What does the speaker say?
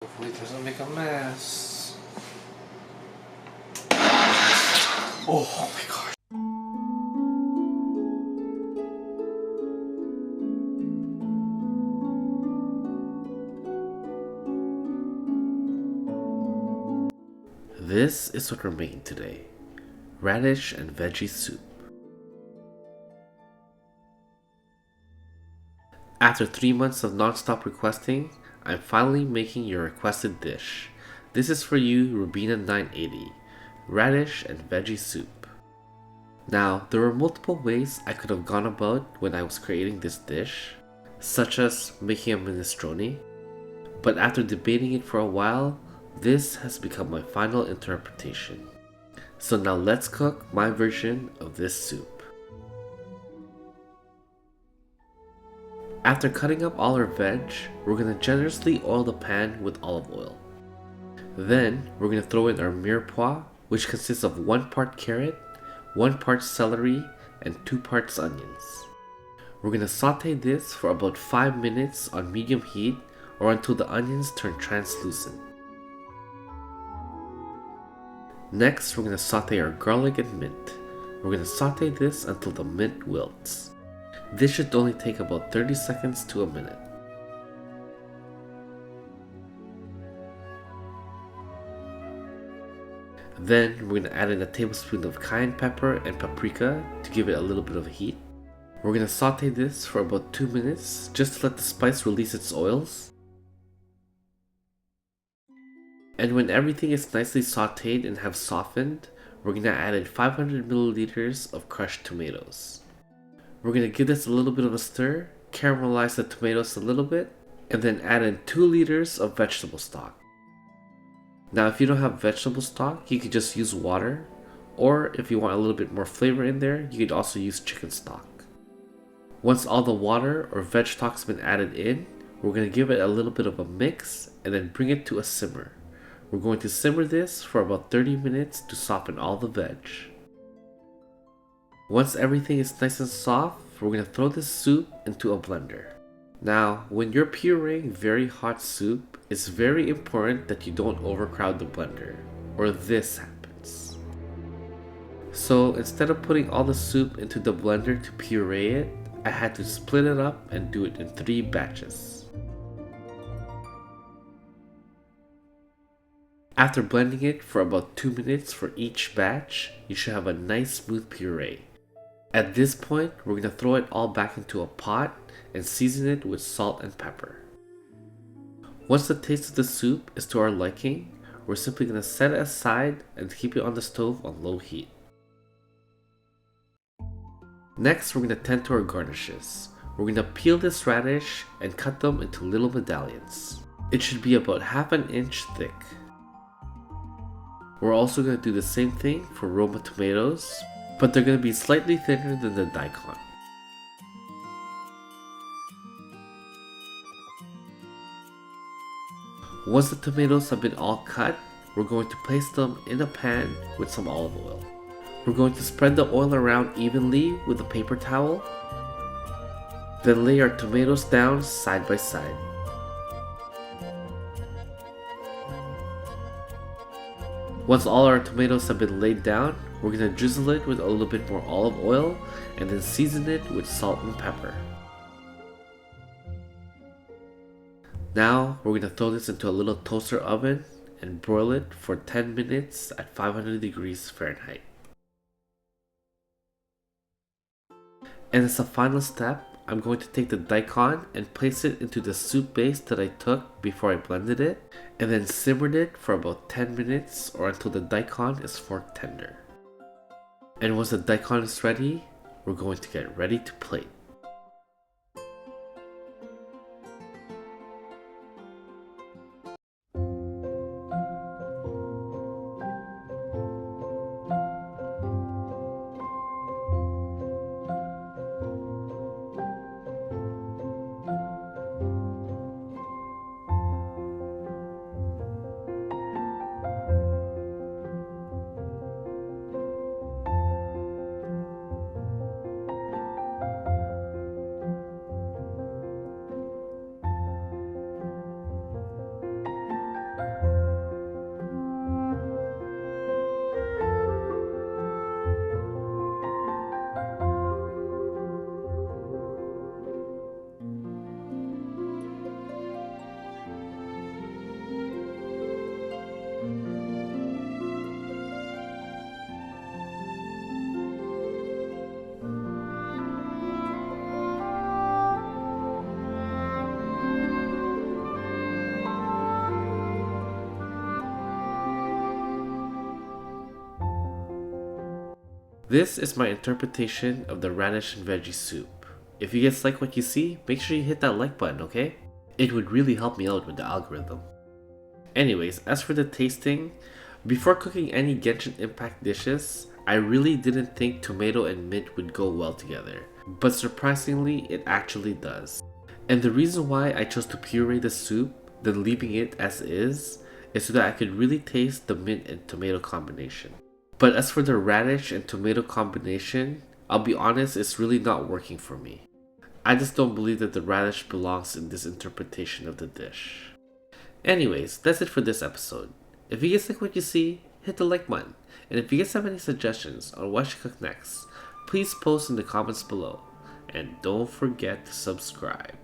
Hopefully it doesn't make a mess. Oh my gosh. This is what we're making today. Radish and veggie soup. After 3 months of non-stop requesting, I'm finally making your requested dish. This is for you, Rubina980. Radish and veggie soup. Now, there were multiple ways I could have gone about when I was creating this dish, such as making a minestrone, but after debating it for a while, this has become my final interpretation. So now let's cook my version of this soup. After cutting up all our veg, we're going to generously oil the pan with olive oil. Then we're going to throw in our mirepoix, which consists of 1 part carrot, 1 part celery, and 2 parts onions. We're going to saute this for about 5 minutes on medium heat or until the onions turn translucent. Next, we're going to saute our garlic and mint. We're going to saute this until the mint wilts. This should only take about 30 seconds to a minute. Then we're going to add in a tablespoon of cayenne pepper and paprika to give it a little bit of heat. We're going to saute this for about 2 minutes just to let the spice release its oils. And when everything is nicely sauteed and have softened, we're going to add in 500 milliliters of crushed tomatoes. We're going to give this a little bit of a stir, caramelize the tomatoes a little bit, and then add in 2 liters of vegetable stock. Now if you don't have vegetable stock, you could just use water, or if you want a little bit more flavor in there, you could also use chicken stock. Once all the water or veg stock's been added in, we're going to give it a little bit of a mix and then bring it to a simmer. We're going to simmer this for about 30 minutes to soften all the veg. Once everything is nice and soft, we're going to throw this soup into a blender. Now, when you're pureeing very hot soup, it's very important that you don't overcrowd the blender, or this happens. So instead of putting all the soup into the blender to puree it, I had to split it up and do it in 3 batches. After blending it for about 2 minutes for each batch, you should have a nice smooth puree. At this point, we're going to throw it all back into a pot and season it with salt and pepper. Once the taste of the soup is to our liking, we're simply going to set it aside and keep it on the stove on low heat. Next, we're going to tend to our garnishes. We're going to peel this radish and cut them into little medallions. It should be about ½ an inch thick. We're also going to do the same thing for Roma tomatoes, but they're going to be slightly thinner than the daikon. Once the tomatoes have been all cut, we're going to place them in a pan with some olive oil. We're going to spread the oil around evenly with a paper towel, then lay our tomatoes down side by side. Once all our tomatoes have been laid down, we're going to drizzle it with a little bit more olive oil and then season it with salt and pepper. Now we're going to throw this into a little toaster oven and broil it for 10 minutes at 500 degrees Fahrenheit. And as a final step, I'm going to take the daikon and place it into the soup base that I took before I blended it, and then simmered it for about 10 minutes or until the daikon is fork tender. And once the daikon is ready, we're going to get ready to plate. This is my interpretation of the radish and veggie soup. If you guys like what you see, make sure you hit that like button, okay? It would really help me out with the algorithm. Anyways, as for the tasting, before cooking any Genshin Impact dishes, I really didn't think tomato and mint would go well together, but surprisingly, it actually does. And the reason why I chose to puree the soup, then leaving it as is so that I could really taste the mint and tomato combination. But as for the radish and tomato combination, I'll be honest, it's really not working for me. I just don't believe that the radish belongs in this interpretation of the dish. Anyways, that's it for this episode. If you guys like what you see, hit the like button. And if you guys have any suggestions on what I should cook next, please post in the comments below. And don't forget to subscribe.